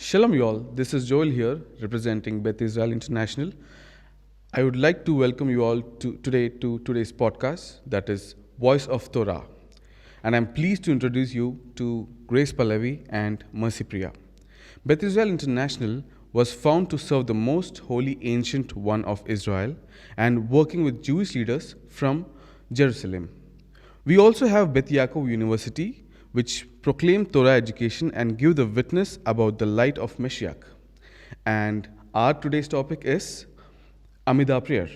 Shalom you all, this is Joel here representing Beth Israel International. I would like to welcome you all to today's podcast, that is Voice of Torah. And I'm pleased to introduce you to Grace Pallavi and Mercy Priya. Beth Israel International was found to serve the most holy ancient one of Israel and working with Jewish leaders from Jerusalem. We also have Beth Yaakov University, which proclaim Torah education and give the witness about the light of Mashiach. And our today's topic is Amida Prayer.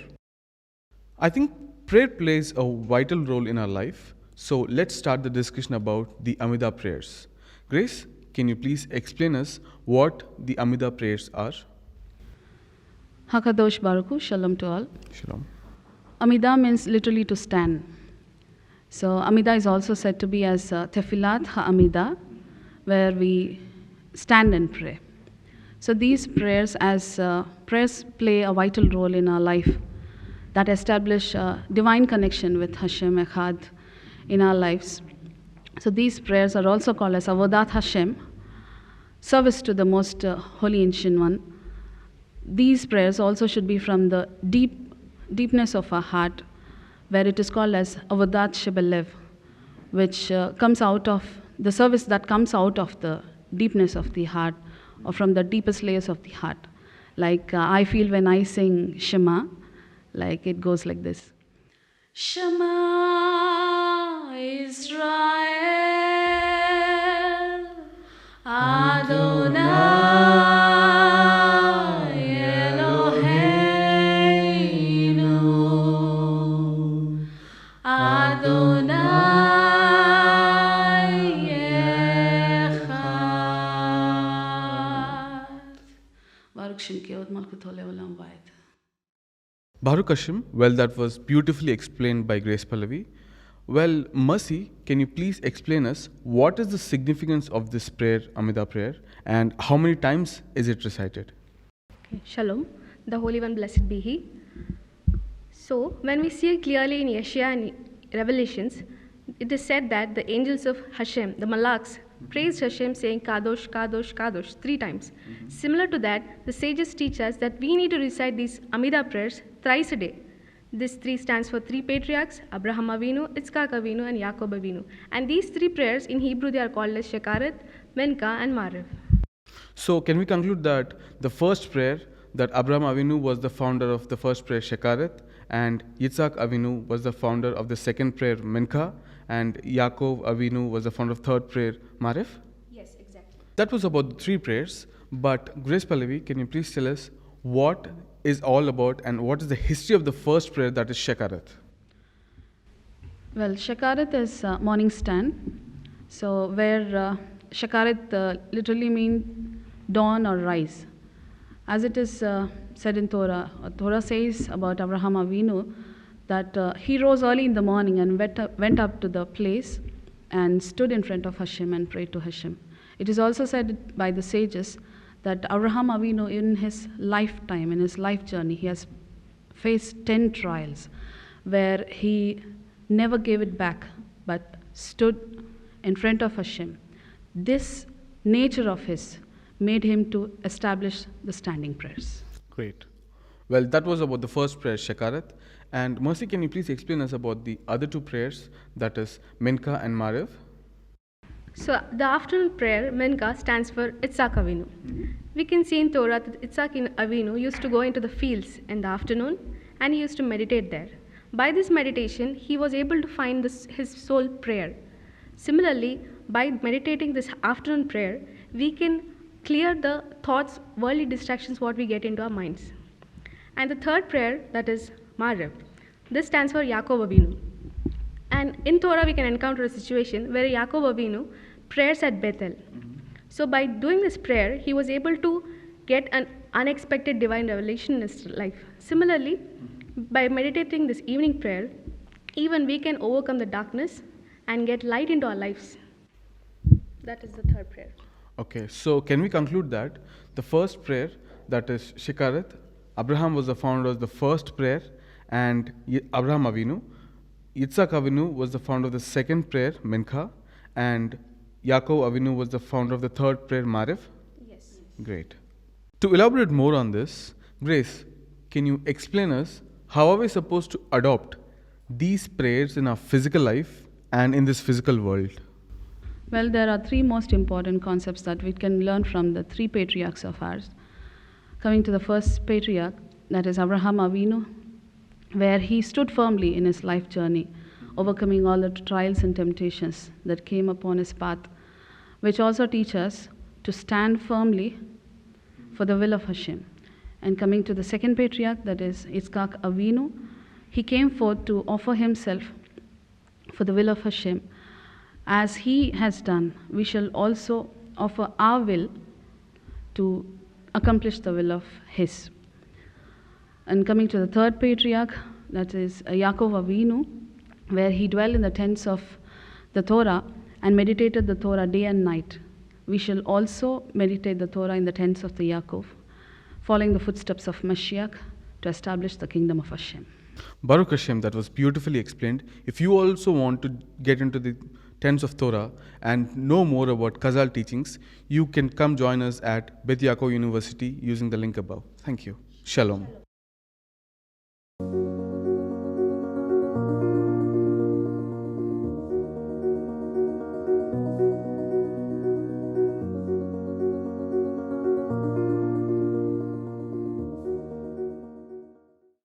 I think prayer plays a vital role in our life, so let's start the discussion about the Amida Prayers. Grace, can you please explain us what the Amida Prayers are? Hakadosh Baruch Hu, Shalom to all. Shalom. Amida means literally to stand. So Amida is also said to be as Tefillat HaAmida, where we stand and pray. So these prayers prayers play a vital role in our life that establish a divine connection with Hashem Echad in our lives. So these prayers are also called as Avodat Hashem, service to the most holy ancient one. These prayers also should be from the deepness of our heart, where it is called as Avodah Shebalev, which comes out of the service that comes out of the deepness of the heart, or from the deepest layers of the heart. Like I feel when I sing Shema, like it goes like this. Shema Yisrael Adonai Baruch Hashem, well, that was beautifully explained by Grace Pallavi. Well, Mercy, can you please explain us what is the significance of this prayer, Amida Prayer, and how many times is it recited? Okay. Shalom, the Holy One, blessed be He. So, when we see it clearly in Yeshua and Revelations, it is said that the angels of Hashem, the Malaks, praised Hashem saying Kadosh, Kadosh, Kadosh 3 times. Similar to that, the sages teach us that we need to recite these Amida prayers thrice a day. This 3 stands for 3 patriarchs, Abraham Avinu, Yitzchak Avinu, and Yaakov Avinu. And these 3 prayers in Hebrew they are called as Shekaret, Menka, and Mariv. So can we conclude that the first prayer, that Abraham Avinu was the founder of the first prayer Shekaret, and Yitzchak Avinu was the founder of the second prayer Menka, and Yaakov Avinu was the founder of third prayer Marif? Yes, exactly. That was about the 3 prayers, but Grace Pallavi, can you please tell us what is all about and what is the history of the first prayer, that is Shekaret? Well, Shekaret is morning stand. So where Shekaret literally means dawn or rise. As it is said in Torah, Torah says about Abraham Avinu that he rose early in the morning and went up to the place and stood in front of Hashem and prayed to Hashem. It is also said by the sages that Abraham Avinu in his lifetime, in his life journey, he has faced 10 trials where he never gave it back but stood in front of Hashem. This nature of his made him to establish the standing prayers. Great. Well, that was about the first prayer, Shekaret. And Mercy, can you please explain us about the other 2 prayers, that is Menka and Mariv? So, the afternoon prayer, Menka, stands for Yitzchak Avinu. We can see in Torah that Yitzchak Avinu used to go into the fields in the afternoon and he used to meditate there. By this meditation, he was able to find his soul prayer. Similarly, by meditating this afternoon prayer, we can clear the thoughts, worldly distractions, what we get into our minds. And the third prayer, that is Mariv. This stands for Yaakov Avinu. And in Torah, we can encounter a situation where Yaakov Avinu prays at Bethel. So by doing this prayer, he was able to get an unexpected divine revelation in his life. Similarly, by meditating this evening prayer, even we can overcome the darkness and get light into our lives. That is the third prayer. Okay, so can we conclude that the first prayer, that is Shekaret, Abraham was the founder of the first prayer, and Abraham Avinu, Yitzchak Avinu was the founder of the second prayer, Menka, and Yaakov Avinu was the founder of the third prayer, Marif. Yes. Great. To elaborate more on this, Grace, can you explain us how are we supposed to adopt these prayers in our physical life and in this physical world? Well, there are three most important concepts that we can learn from the three patriarchs of ours. Coming to the first patriarch, that is Abraham Avinu, where he stood firmly in his life journey, overcoming all the trials and temptations that came upon his path, which also teach us to stand firmly for the will of Hashem. And coming to the second patriarch, that is Yitzchak Avinu, he came forth to offer himself for the will of Hashem. As he has done, we shall also offer our will to accomplish the will of his. And coming to the third patriarch, that is Yaaqov Avinu, where he dwelled in the tents of the Torah and meditated the Torah day and night. We shall also meditate the Torah in the tents of the Yaakov, following the footsteps of Mashiach to establish the kingdom of Hashem. Baruch Hashem, that was beautifully explained. If you also want to get into the Tents of Torah and know more about Chazal teachings, you can come join us at Beth Yaakov University using the link above. Thank you. Shalom.